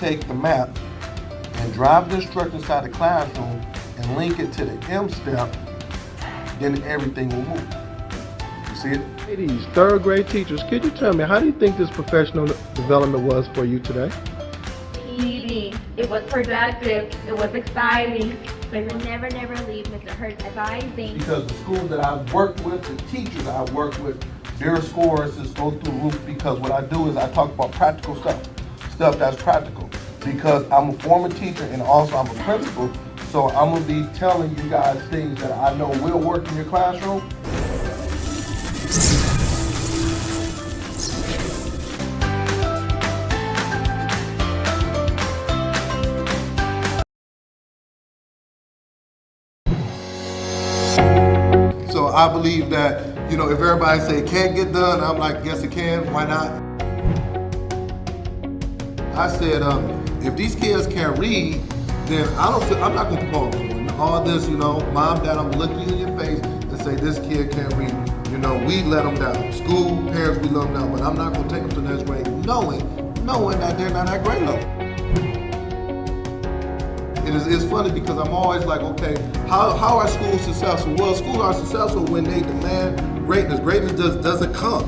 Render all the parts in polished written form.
take the map and drive the instructor inside the classroom and link it to the M step, then everything will move. You see it? Ladies, third grade teachers, could you tell me, how do you think this professional development was for you today? Easy. It was productive. It was exciting. We will never leave Mr. Hurt's advising. Because the schools that I've worked with, the teachers I've worked with, their scores just go through the roof, because what I do is I talk about practical stuff that's practical. Because I'm a former teacher and also I'm a principal, so I'm gonna be telling you guys things that I know will work in your classroom. So I believe that, if everybody say it can't get done, I'm like, yes it can, why not? I said, if these kids can't read, then I'm not gonna propose all this, mom, dad, I'm gonna look you in your face and say this kid can't read. We let them down. School, parents, we let them down, but I'm not gonna take them to the next grade knowing that they're not at grade level. It's funny because I'm always like, okay, how are schools successful? Well, schools are successful when they demand greatness. Greatness doesn't come.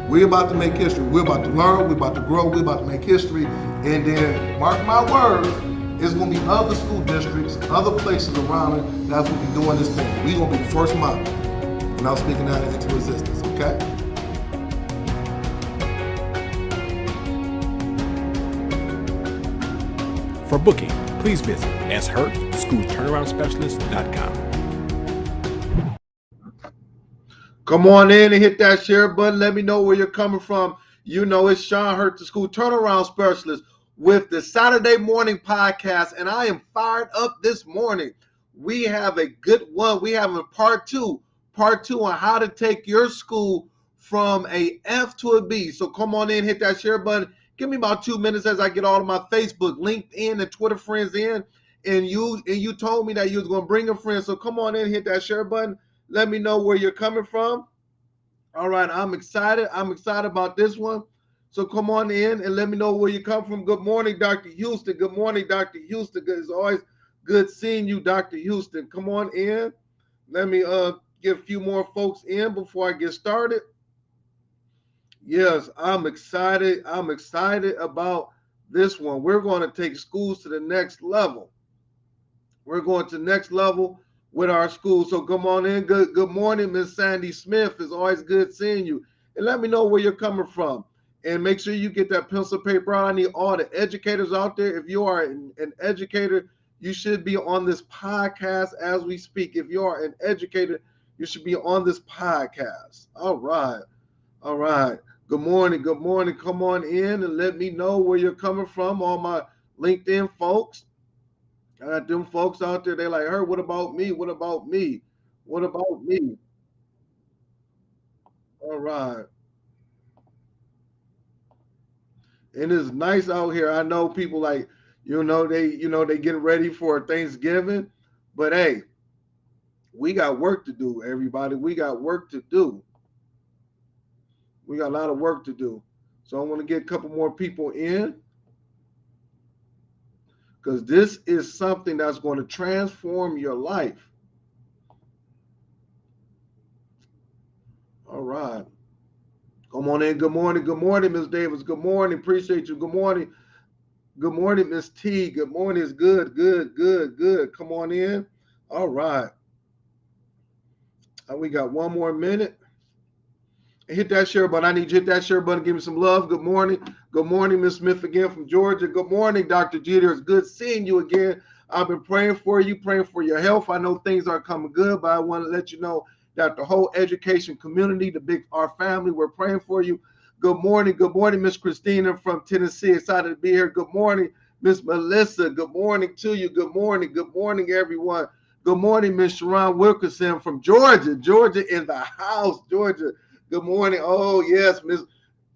We're about to make history. We're about to learn. We're about to grow. We're about to make history. And then, mark my words, it's going to be other school districts, other places around it that's going to be doing this thing. We're going to be the first model. And I'm speaking that into existence, okay? For booking, please visit shurtschoolturnaroundspecialist.com. Come on in and hit that share button. Let me know where you're coming from. It's Sean Hurt, the school turnaround specialist, with the Saturday morning podcast, and I am fired up this morning. We have a good one. We have a part two on how to take your school from a F to a B. So come on in, hit that share button. Give me about 2 minutes as I get all of my Facebook, LinkedIn, and Twitter friends in. And you told me that you was going to bring a friend. So come on in, hit that share button. Let me know where you're coming from. All right, I'm excited. I'm excited about this one. So come on in and let me know where you come from. Good morning, Dr. Houston. Good morning, Dr. Houston. It's always good seeing you, Dr. Houston. Come on in. Let me get a few more folks in before I get started. Yes, I'm excited. I'm excited about this one. We're going to take schools to the next level. We're going to the next level with our schools. So come on in. Good morning, Miss Sandy Smith. It's always good seeing you. And let me know where you're coming from. And make sure you get that pencil paper out. I need all the educators out there. If you are an educator, you should be on this podcast as we speak. If you are an educator, you should be on this podcast. All right. All right. Good morning. Good morning. Come on in and let me know where you're coming from. All my LinkedIn folks. I got them folks out there. They like, what about me? What about me? What about me? All right. And it's nice out here. I know people like, they getting ready for Thanksgiving. But hey, we got work to do, everybody. We got work to do. We got a lot of work to do. So I want to get a couple more people in, because this is something that's going to transform your life. All right. Come on in. Good morning. Good morning, Ms. Davis. Good morning. Appreciate you. Good morning. Good morning, Miss T. Good morning. It's good. Come on in. All right. We got one more minute. Hit that share button. I need you to hit that share button. Give me some love. Good morning. Good morning, Miss Smith again from Georgia. Good morning, Dr. Jeter. It's good seeing you again. I've been praying for you, praying for your health. I know things aren't coming good, but I want to let you know that the whole education community, our family, we're praying for you. Good morning, Miss Christina from Tennessee. Excited to be here. Good morning, Miss Melissa. Good morning to you. Good morning, everyone. Good morning, Miss Sharon Wilkerson from Georgia. Georgia in the house, Georgia. Good morning. Oh, yes,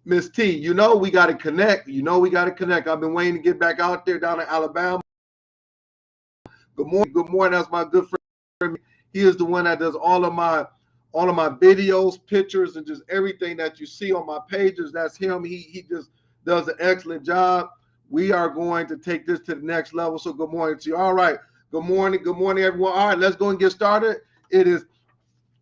Miss T. We got to connect. I've been waiting to get back out there down in Alabama. Good morning. That's my good friend. He is the one that does all of my videos, pictures, and just everything that you see on my pages. That's him. He just does an excellent job. We are going to take this to the next level. So good morning to you. All right. Good morning, everyone. All right, let's go and get started. It is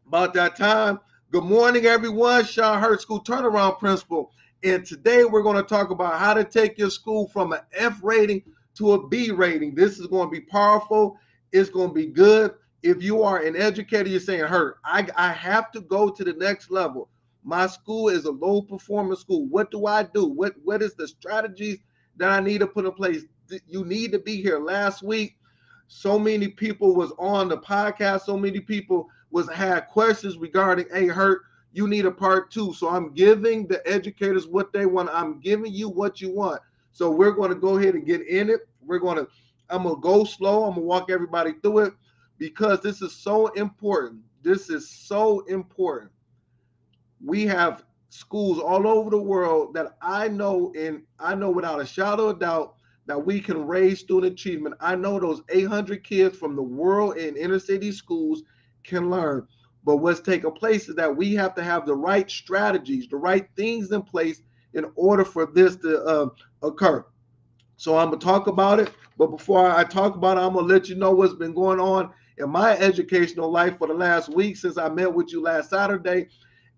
about that time. Good morning, everyone. Sean Hurt, School Turnaround Principal. And today we're going to talk about how to take your school from an F rating to a B rating. This is going to be powerful. It's going to be good. If you are an educator, you're saying, Hurt, I have to go to the next level. My school is a low performance school. What do I do? What is the strategies that I need to put in place? You need to be here. Last week, so many people was on the podcast. So many people had questions regarding, hey, Hurt, you need a part 2. So I'm giving the educators what they want. I'm giving you what you want. So we're going to go ahead and get in it. I'm going to go slow. I'm going to walk everybody through it because this is so important. This is so important. We have schools all over the world that I know without a shadow of doubt that we can raise student achievement. I know those 800 kids from the world in inner city schools can learn. But what's taking place is that we have to have the right strategies, the right things in place in order for this to occur. So I'm going to talk about it. But before I talk about it, I'm going to let you know what's been going on in my educational life for the last week since I met with you last Saturday.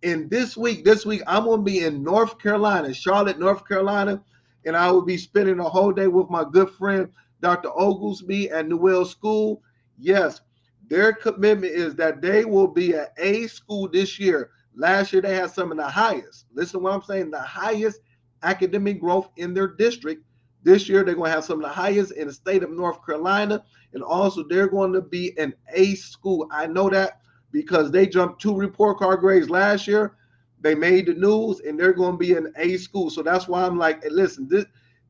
And this week, I'm going to be in North Carolina, Charlotte, North Carolina. And I will be spending a whole day with my good friend, Dr. Oglesby at Newell School. Yes, their commitment is that they will be an A school this year. Last year, they had some of the highest. Listen to what I'm saying, the highest academic growth in their district. This year, they're going to have some of the highest in the state of North Carolina. And also, they're going to be an A school. I know that because they jumped 2 report card grades last year. They made the news, and they're going to be an A school. So that's why I'm like, hey, listen,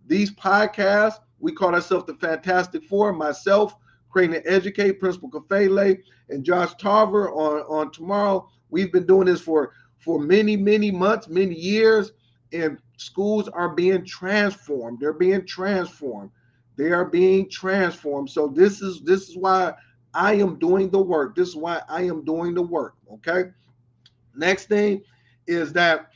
these podcasts, we call ourselves the Fantastic Four. Myself, Create and Educate, Principal Kafele, and Josh Tarver on tomorrow. We've been doing this for many, many months, many years, and schools are being transformed. They're being transformed. They are being transformed. So this is why I am doing the work. This is why I am doing the work. Okay. Next thing is that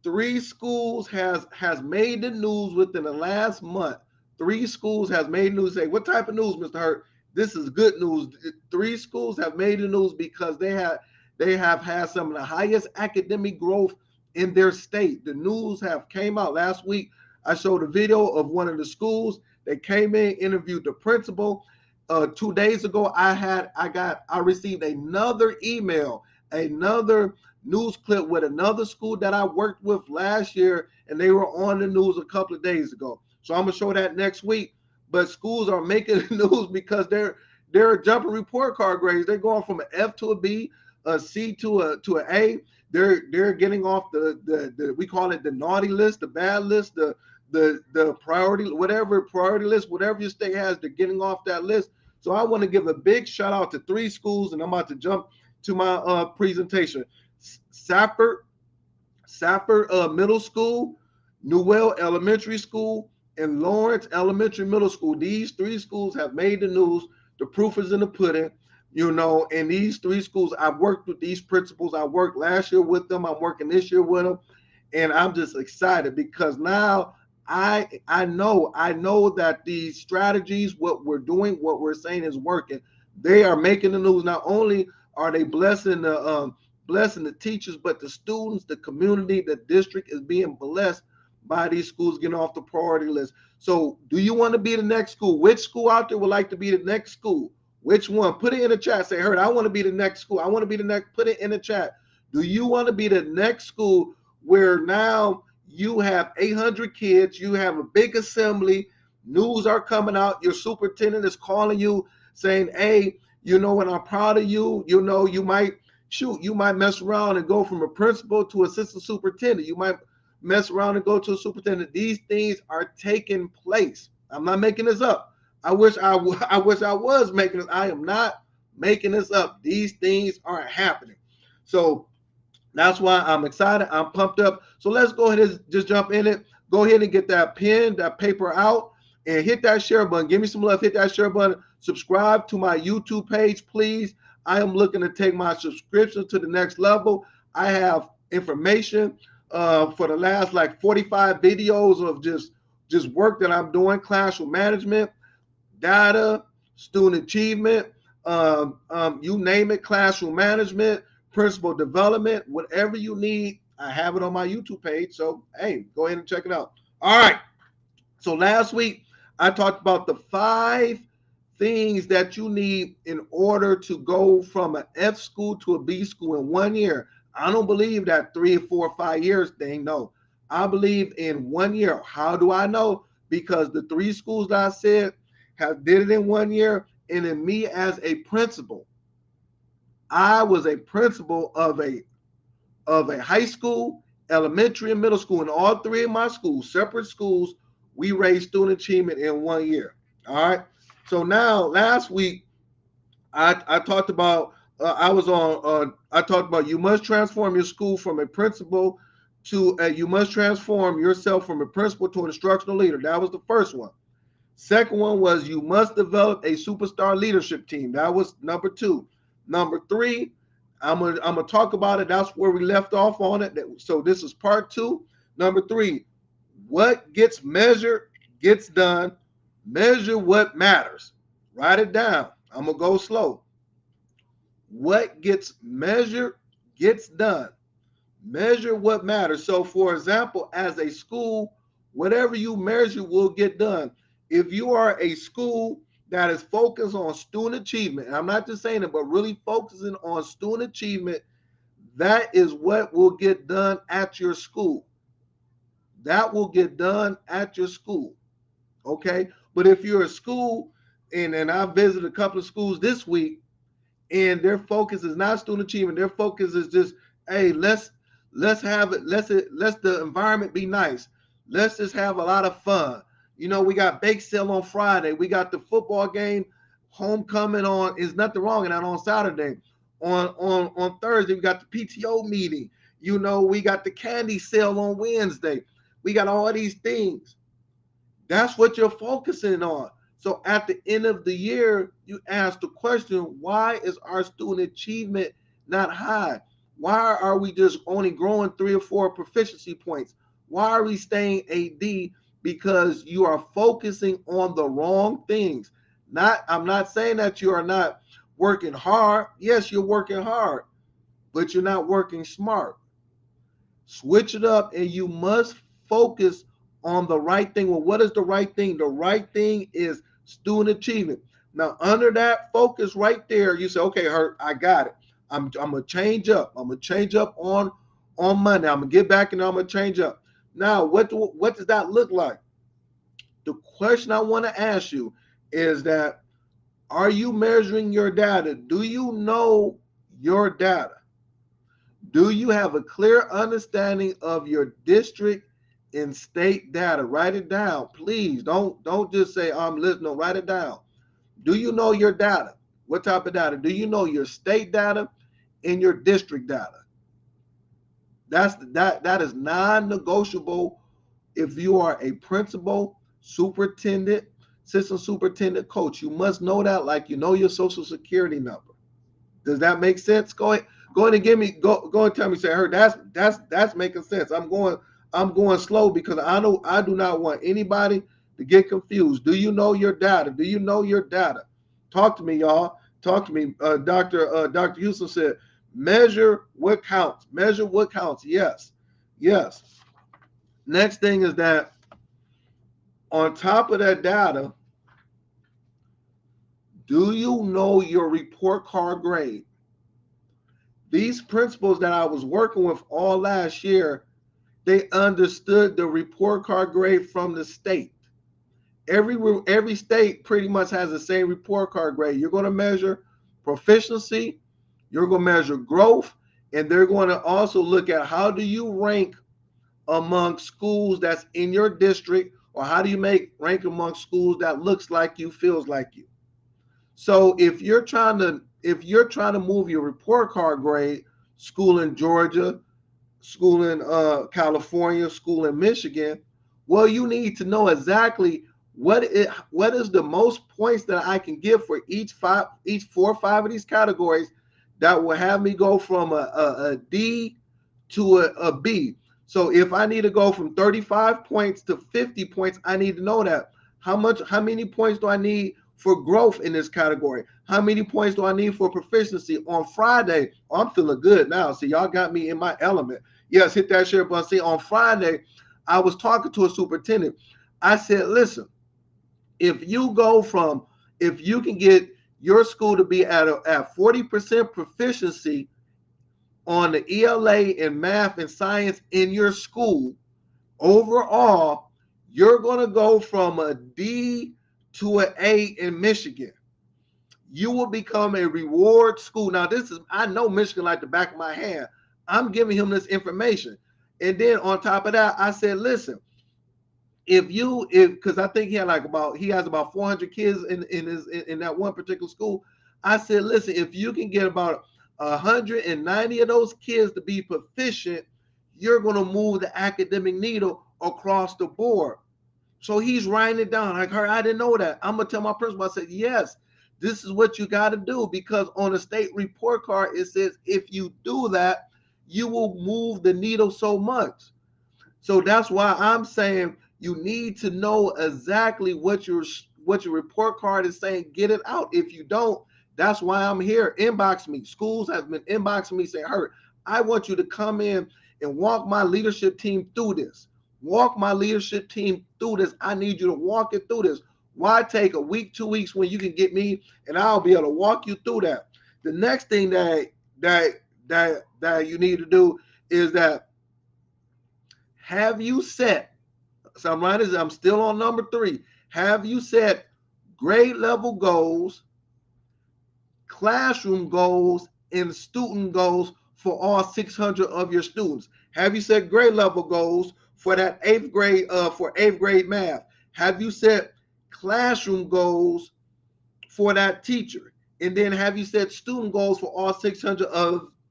3 schools has made the news within the last month. 3 schools has made news. Say, what type of news, Mr. Hurt? This is good news. 3 schools have made the news because they have had some of the highest academic growth in their state. The news have came out last week. I showed a video of one of the schools. They came in, interviewed the principal. 2 days ago, I received another email, another news clip with another school that I worked with last year, and they were on the news a couple of days ago. So I'm gonna show that next week. But schools are making the news because they're jumping report card grades. They're going from an F to a B, a C to an A. They're getting off the we call it the naughty list, the bad list, the priority, whatever priority list, whatever your state has, they're getting off that list. So I want to give a big shout out to 3 schools, and I'm about to jump to my presentation. Safford Middle School, Newell Elementary School, and Lawrence Elementary Middle School. These 3 schools have made the news. The proof is in the pudding, and these 3 schools, I've worked with these principals. I worked last year with them. I'm working this year with them. And I'm just excited because now I know that these strategies, what we're doing, what we're saying is working. They are making the news. Not only are they blessing the teachers, but the students, the community, the district is being blessed by these schools getting off the priority list. So do you want to be the next school? Which school out there would like to be the next school? Which one? Put it in the chat. Say, Hurt, I want to be the next school. I want to be the next. Put it in the chat. Do you want to be the next school where now you have 800 kids, you have a big assembly, news are coming out, your superintendent is calling you saying, hey, and I'm proud of you. You might mess around and go from a principal to assistant superintendent. You might mess around and go to a superintendent. These things are taking place. I'm not making this up. I wish I was making this. I am not making this up. These things are happening. So that's why I'm excited. I'm pumped up. So let's go ahead and just jump in it. Go ahead and get that pen, that paper out, and hit that share button. Give me some love. Hit that share button. Subscribe to my YouTube page, please. I am looking to take my subscription to the next level. I have information for the last like 45 videos of just work that I'm doing, classroom management, data, student achievement, you name it, classroom management, principal development, whatever you need, I have it on my YouTube page. So, hey, go ahead and check it out. All right. So last week, I talked about the 5 things that you need in order to go from an F school to a B school in 1 year. I don't believe that 3 or 4 or 5 years thing. No, I believe in 1 year. How do I know? Because the 3 schools that I said did it in 1 year, and in me as a principal, I was a principal of a high school, elementary, and middle school. In all 3 of my schools, separate schools, we raised student achievement in 1 year. All right. So now, last week, I talked about I talked about you must transform your school from a principal to you must transform yourself from a principal to an instructional leader. That was the first one. Second one was you must develop a superstar leadership team. That was number 2. Number 3, I'm gonna talk about it. That's where we left off on it. So this is part 2. Number 3, what gets measured gets done. Measure what matters. Write it down. I'm gonna go slow. What gets measured gets done. Measure what matters. So, for example, as a school, whatever you measure will get done. If you are a school that is focused on student achievement, and I'm not just saying it, but really focusing on student achievement, that is what will get done at your school. That will get done at your school. Okay? But if you're a school, and I visited a couple of schools this week, and their focus is not student achievement, their focus is just, hey, let's have it, let's the environment be nice. Let's just have a lot of fun. You know, we got bake sale on Friday. We got the football game, homecoming on, is nothing wrong in that on Saturday. On Thursday, we got the PTO meeting. You know, we got the candy sale on Wednesday. We got all these things. That's what you're focusing on. So at the end of the year, you ask the question, why is our student achievement not high? Why are we just only growing 3 or 4 proficiency points? Why are we staying a D? Because you are focusing on the wrong things. I'm not saying that you are not working hard. Yes, you're working hard, but you're not working smart. Switch it up, and you must focus on the right thing. Well, what is the right thing? The right thing is student achievement. Now, under that focus right there, you say, okay, Hurt, I got it. I'm gonna change up. I'm gonna change up on Monday. I'm gonna get back and I'm gonna change up. Now, what does that look like? The question I want to ask you is that, are you measuring your data? Do you know your data? Do you have a clear understanding of your district and state data? Write it down, please. Don't just say I'm listening. No, write it down. Do you know your data? What type of data? Do you know your state data and your district data? That is non-negotiable. If you are a principal, superintendent, assistant superintendent, coach, you must know that like you know your social security number. Does that make sense? Go ahead and tell me, say, Hurt, that's making sense. I'm going slow because I do not want anybody to get confused. Do you know your data? Do you know your data? Talk to me, y'all. Talk to me. Dr. Houston said, measure what counts. Measure what counts. Yes. Next thing is that on top of that data, do you know your report card grade? These principals that I was working with all last year, they understood the report card grade from the state. Every state pretty much has the same report card grade. You're going to measure proficiency, you're going to measure growth, and they're going to also look at how do you rank among schools that's in your district, or how do you rank among schools that looks like you, feels like you. So if you're trying to move your report card grade, school in Georgia, school in California, school in Michigan, well, you need to know exactly what is the most points that I can give for each 4 or 5 of these categories that will have me go from a D to a B. So if I need to go from 35 points to 50 points, I need to know that. How many points do I need for growth in this category? How many points do I need for proficiency? On Friday, I'm feeling good now. See, y'all got me in my element. Yes, hit that share button. See, on Friday, I was talking to a superintendent. I said, listen, if you can get your school to be at 40% proficiency on the ELA in math and science in your school, overall, you're going to go from a D to an A in Michigan. You will become a reward school. Now, I know Michigan like the back of my hand. I'm giving him this information. And then on top of that, I said, listen, because I think he has about 400 kids in that one particular school. I said, listen, if you can get about 190 of those kids to be proficient, you're going to move the academic needle across the board. So he's writing it down. Like, I didn't know that. I'm going to tell my principal. I said, yes, this is what you got to do, because on the state report card, it says if you do that, you will move the needle so much. So that's why I'm saying you need to know exactly what your report card is saying. Get it out. If you don't, that's why I'm here. Inbox me. Schools have been inboxing me saying, Hurt, I want you to come in and walk my leadership team through this. Walk my leadership team through this. I need you to walk it through this. Why take a week, 2 weeks when you can get me and I'll be able to walk you through that? The next thing that you need to do is that have you set, so I'm still on number 3. Have you set grade level goals, classroom goals, and student goals for all 600 of your students? Have you set grade level goals for that 8th grade math? Have you set classroom goals for that teacher? And then have you set student goals for all 600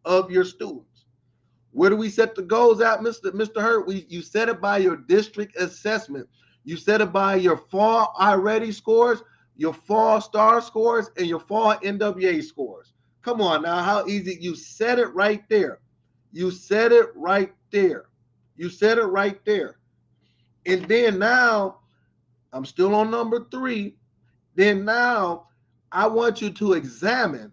of your students? Where do we set the goals at, Mr. Hurt? You set it by your district assessment. You set it by your fall iReady scores, your fall STAR scores, and your fall NWA scores. Come on now, how easy. You set it right there. You set it right there. You set it right there. And then now, I'm still on number 3. Then now, I want you to examine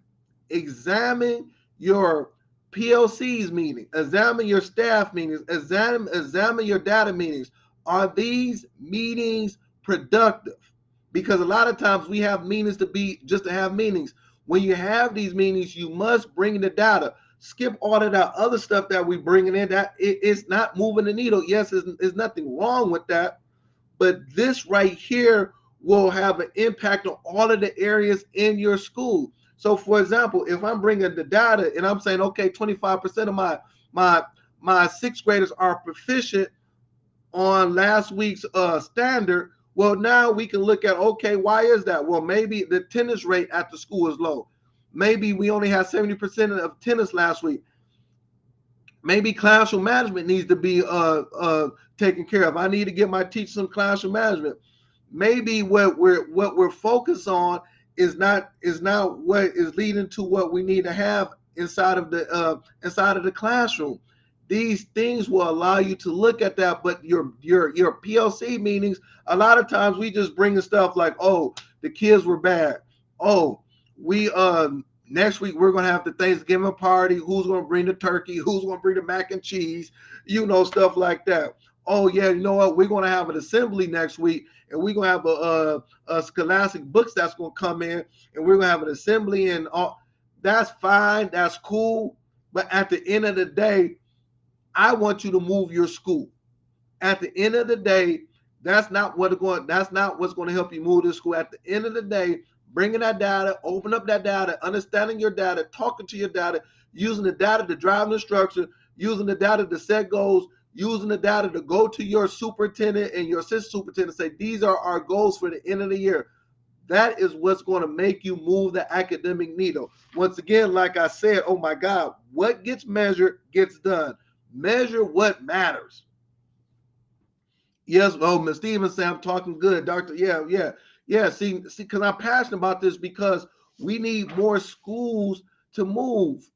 your PLC's meeting, examine your staff meetings, examine your data meetings. Are these meetings productive? Because a lot of times we have meetings just to have meetings. When you have these meetings, you must bring the data. Skip all of that other stuff that we bringing in. That it's not moving the needle. Yes, there's nothing wrong with that, but this right here will have an impact on all of the areas in your school. So, for example, if I'm bringing the data and I'm saying, okay, 25% of my 6th graders are proficient on last week's standard. Well, now we can look at, okay, why is that? Well, maybe the attendance rate at the school is low. Maybe we only had 70% of attendance last week. Maybe classroom management needs to be taken care of. I need to get my teachers some classroom management. Maybe what we're focused on is not what is leading to what we need to have inside of the classroom. These things will allow you to look at that, but your PLC meetings, a lot of times we just bring the stuff like, oh, the kids were bad. Oh, we next week we're gonna have the Thanksgiving party. Who's gonna bring the turkey? Who's gonna bring the mac and cheese? Stuff like that. Oh yeah, you know what? We're gonna have an assembly next week, and we're gonna have a Scholastic books that's gonna come in, and we're gonna have an assembly and all. That's fine. That's cool. But at the end of the day, I want you to move your school. At the end of the day, that's not what's going to help you move this school. At the end of the day, bringing that data, open up that data, understanding your data, talking to your data, using the data to drive the instruction, using the data to set goals, using the data to go to your superintendent and your assistant superintendent and say, these are our goals for the end of the year. That is what's going to make you move the academic needle. Once again, like I said, oh my God, what gets measured gets done. Measure what matters. Yes, oh, Ms. Stevens said I'm talking good, Doctor. Yeah. See, because I'm passionate about this because we need more schools to move.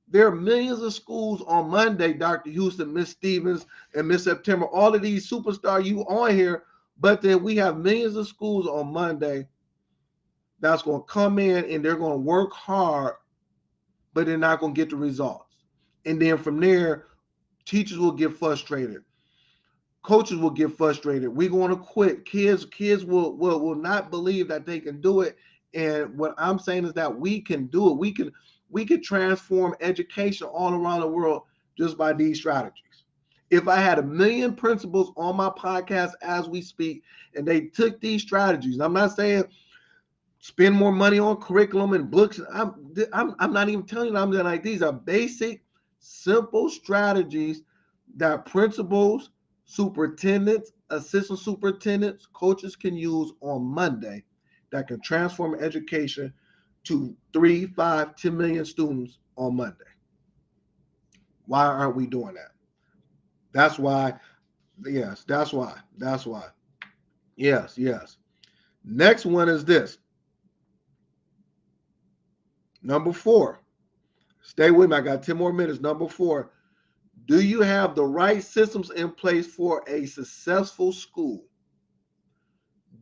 There are millions of schools on Monday, Dr. Houston, Miss Stevens, and Miss September, all of these superstars you on here, but then we have millions of schools on Monday that's going to come in and they're going to work hard, but they're not going to get the results. And then from there, teachers will get frustrated. Coaches will get frustrated. We're going to quit. Kids will not believe that they can do it. And what I'm saying is that we can do it. We can transform education all around the world just by these strategies. If I had 1 million principals on my podcast as we speak, and they took these strategies, I'm not saying spend more money on curriculum and books. I'm not even telling you. I'm like, these are basic, simple strategies that principals, superintendents, assistant superintendents, coaches can use on Monday that can transform education to 3, 5, 10 million students on Monday. Why aren't we doing that? That's why. Yes, that's why. Yes. Next one is this. Number 4. Stay with me. I got 10 more minutes. Number 4. Do you have the right systems in place for a successful school?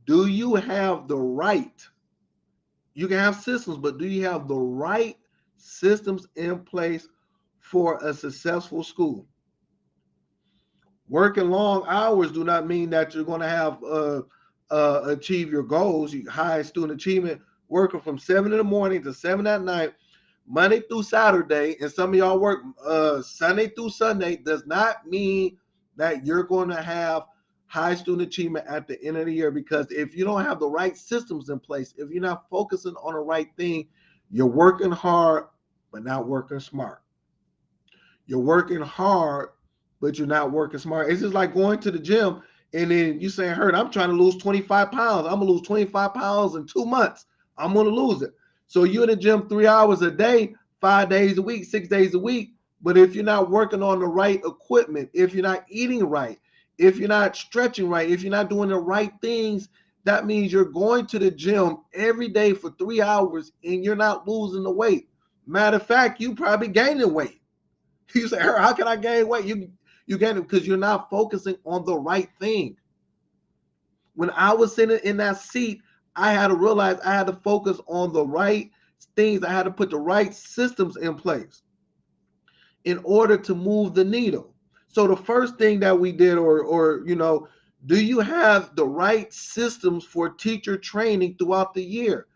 Do you have the right? You can have systems, but do you have the right systems in place for a successful school? Working long hours do not mean that you're going to have achieve your goals. High student achievement, working from 7 in the morning to 7 at night, Monday through Saturday, and some of y'all work Sunday through Sunday, does not mean that you're going to have high student achievement at the end of the year. Because if you don't have the right systems in place, if you're not focusing on the right thing, you're working hard but not working smart. You're working hard but you're not working smart. It's just like going to the gym and then you saying, Hurt, I'm trying to lose 25 pounds. I'm going to lose 25 pounds in 2 months. I'm going to lose it. So you're in the gym 3 hours a day, 5 days a week, 6 days a week. But if you're not working on the right equipment, if you're not eating right, if you're not stretching right, if you're not doing the right things, that means you're going to the gym every day for 3 hours and you're not losing the weight. Matter of fact, you probably gaining weight. You say, how can I gain weight? You gain it because you're not focusing on the right thing. When I was sitting in that seat, I had to realize I had to focus on the right things. I had to put the right systems in place in order to move the needle. So the first thing that we did, do you have the right systems for teacher training throughout the year?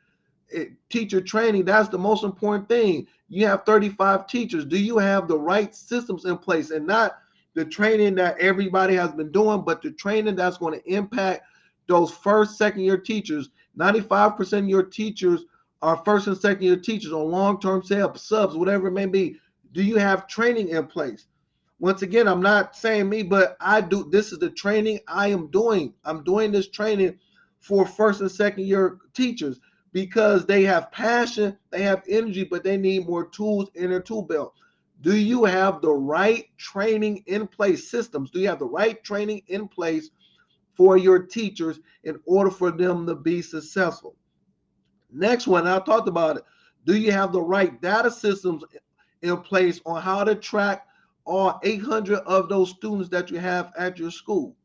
Teacher training, that's the most important thing. You have 35 teachers. Do you have the right systems in place? And not the training that everybody has been doing, but the training that's going to impact those first, second year teachers. 95% of your teachers are first and second year teachers on long-term subs, whatever it may be. Do you have training in place? Once again, I'm not saying me, but I do. This is the training I am doing. I'm doing this training for first and second year teachers because they have passion, they have energy, but they need more tools in their tool belt. Do you have the right training in place? Systems. Do you have the right training in place for your teachers in order for them to be successful? Next one, I talked about it. Do you have the right data systems in place on how to track all 800 of those students that you have at your school?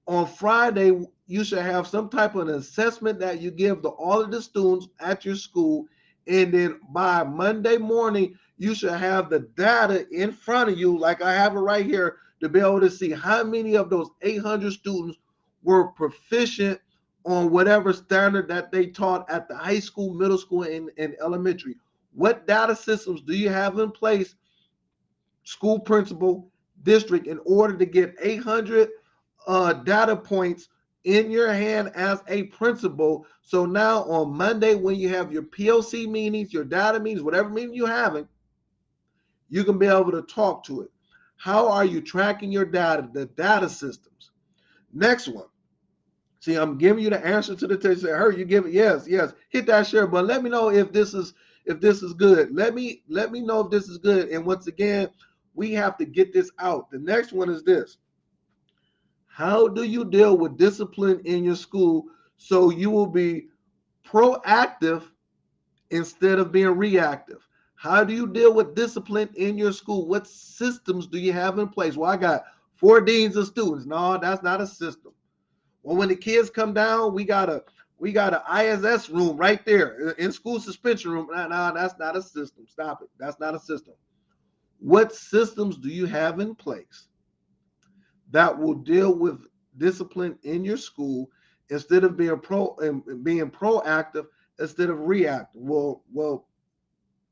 On Friday, you should have some type of an assessment that you give to all of the students at your school. And then by Monday morning, you should have the data in front of you, like I have it right here, to be able to see how many of those 800 students were proficient on whatever standard that they taught at the high school, middle school, and elementary. What data systems do you have in place, school principal, district, in order to get 800 data points in your hand as a principal? So now on Monday, when you have your POC meetings, your data meetings, whatever meeting you're having, you can be able to talk to it. How are you tracking your data, the data systems? Next one. See, I'm giving you the answer to the test. Hurt, you give it. Yes. Hit that share button. Let me know if this is good. Let me know if this is good. And once again, we have to get this out. The next one is this. How do you deal with discipline in your school so you will be proactive instead of being reactive? How do you deal with discipline in your school? What systems do you have in place? Well, I got 4 deans of students. No, that's not a system. Well, when the kids come down, we got a ISS room right there in school suspension room. No, that's not a system. Stop it. That's not a system. What systems do you have in place that will deal with discipline in your school instead of being proactive instead of reactive? Well,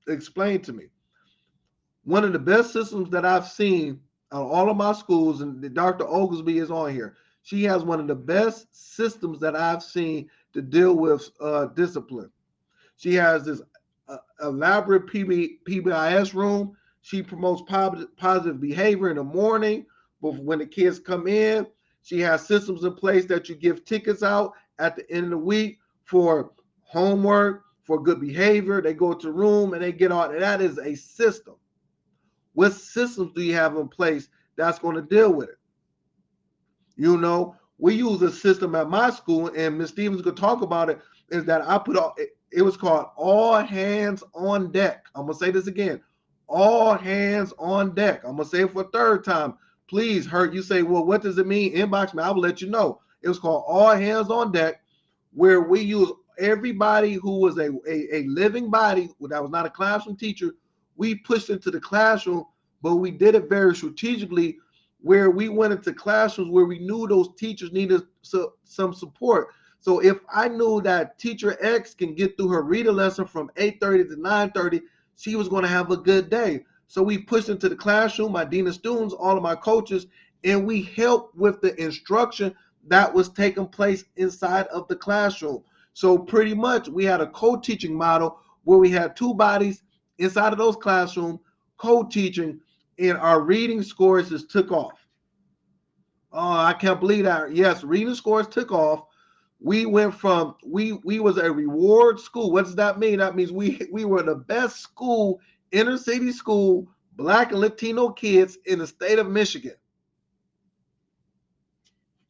explain to me. One of the best systems that I've seen on all of my schools, and Dr. Oglesby is on here. She has one of the best systems that I've seen to deal with discipline. She has this elaborate PBIS room. She promotes positive behavior in the morning, but when the kids come in, she has systems in place that you give tickets out at the end of the week for homework, for good behavior. They go to the room and they get on. And that is a system. What systems do you have in place that's going to deal with it? You know, we use a system at my school, and Ms. Stevens could talk about it, is that I put it was called all hands on deck. I'm going to say this again. All hands on deck. I'm going to say it for a third time. Please, Hurt, you say, well, what does it mean? Inbox me. I will let you know. It was called all hands on deck, where we use everybody who was a living body that was not a classroom teacher. We pushed into the classroom, but we did it very strategically, where we went into classrooms where we knew those teachers needed some support. So if I knew that teacher X can get through her reader lesson from 8:30 to 9:30, she was going to have a good day. So we pushed into the classroom, my dean of students, all of my coaches, and we helped with the instruction that was taking place inside of the classroom. So pretty much we had a co-teaching model where we had 2 bodies inside of those classrooms co-teaching, and our reading scores just took off. Oh, I can't believe that. Yes, reading scores took off. We went from we was a reward school. What does that mean? That means we were the best school, inner city school, Black and Latino kids in the state of Michigan.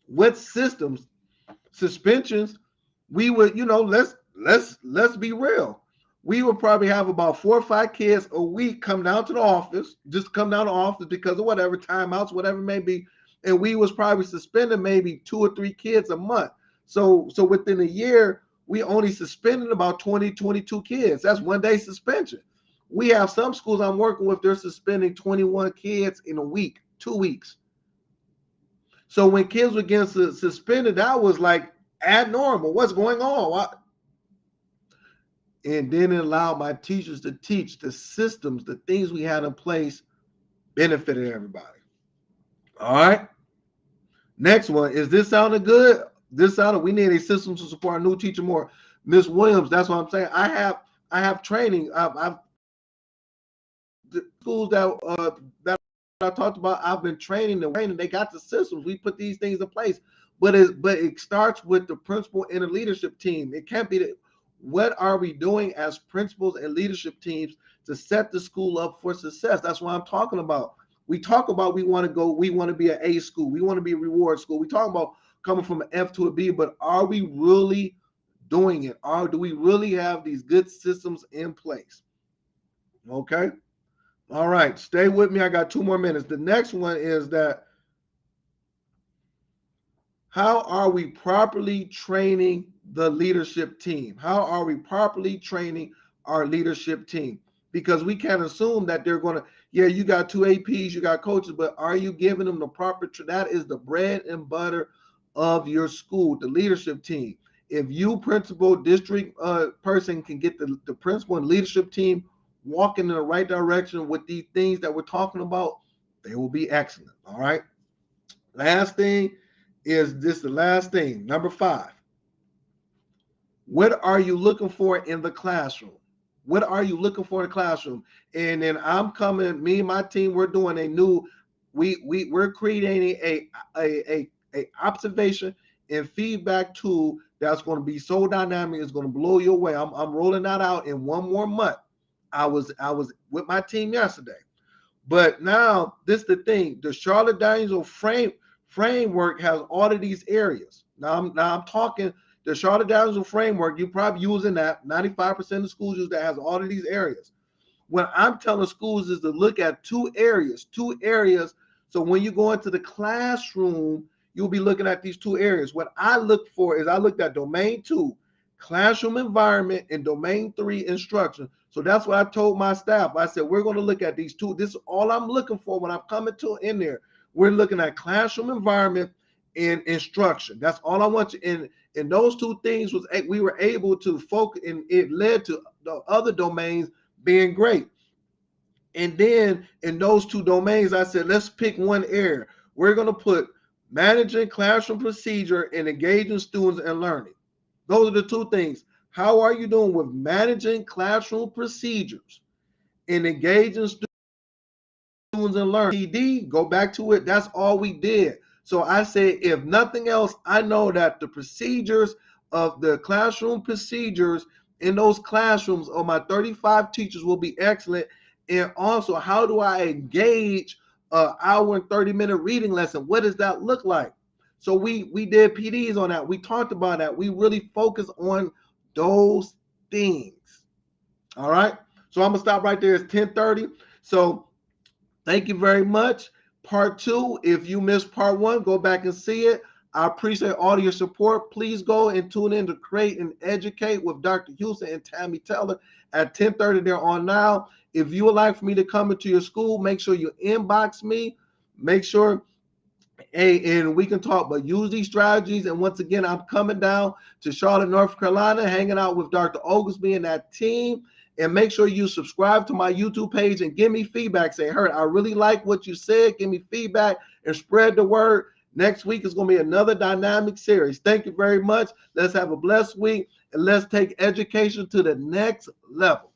What systems, suspensions, we would, let's be real. We would probably have about 4 or 5 kids a week come down to the office, just come down to the office because of whatever, timeouts, whatever it may be. And we was probably suspending maybe 2 or 3 kids a month. So within a year, we only suspended about 20, 22 kids. That's 1 day suspension. We have some schools I'm working with, they're suspending 21 kids in a week, 2 weeks. So when kids were getting suspended, that was like abnormal. What's going on? And then it allowed my teachers to teach the systems, the things we had in place benefited everybody. All right. Next one. Is this sounding good? We need a system to support our new teacher more. Miss Williams, that's what I'm saying. I have training. I've the schools that I talked about, I've been training them. They got the systems. We put these things in place. But it starts with the principal and the leadership team. It can't be what are we doing as principals and leadership teams to set the school up for success? That's what I'm talking about. We talk about we want to be an A school. We want to be a reward school. We talk about coming from an F to a B, but are we really doing it? Or do we really have these good systems in place? Okay. All right. Stay with me. I got 2 more minutes. The next one is that how are we properly training the leadership team? How are we properly training our leadership team? Because we can't assume that they're going to, you got 2 APs, you got coaches, but are you giving them the proper, that is the bread and butter of your school, the leadership team. If you principal district person can get the principal and leadership team walking in the right direction with these things that we're talking about, they will be excellent. All right. Last thing is this, the last thing, number 5. What are you looking for in the classroom? What are you looking for in the classroom? And then me and my team, we're doing a new, we're creating a observation and feedback tool that's going to be so dynamic, it's going to blow you away. I'm rolling that out in 1 more month. I was with my team yesterday. But now this is the thing. The Charlotte Daniels framework has all of these areas. Now I'm talking the Charlotte Daniels framework. You're probably using that. 95% of schools use that, has all of these areas. What I'm telling schools is to look at two areas. So when you go into the classroom, you'll be looking at these two areas. What I look for is I looked at domain 2, classroom environment, and domain 3, instruction. So that's what I told my staff. I said, we're going to look at these two. This is all I'm looking for when I'm coming to in there. We're looking at classroom environment and instruction. That's all I want you. And those two things we were able to focus, and it led to the other domains being great. And then in those two domains, I said, let's pick one area. We're going to put managing classroom procedure and engaging students and learning. Those are the two things. How are you doing with managing classroom procedures and engaging students and learning? PD, go back to it. That's all we did. So I say, if nothing else, I know that the procedures of the classroom procedures in those classrooms of my 35 teachers will be excellent. And also, how do I engage an hour and 30-minute reading lesson? What does that look like? So we did PDs on that. We talked about that. We really focus on those things. All right. So I'm gonna stop right there. It's 10:30. So thank you very much. Part 2, if you missed part 1, go back and see it. I appreciate all your support. Please go and tune in to Create and Educate with Dr. Houston and Tammy Taylor at 10:30. They're on now. If you would like for me to come into your school, make sure you inbox me. Make sure, and we can talk, but use these strategies. And once again, I'm coming down to Charlotte, North Carolina, hanging out with Dr. Oglesby and that team. And make sure you subscribe to my YouTube page and give me feedback. Say, Hurt, I really like what you said. Give me feedback and spread the word. Next week is going to be another dynamic series. Thank you very much. Let's have a blessed week, and let's take education to the next level.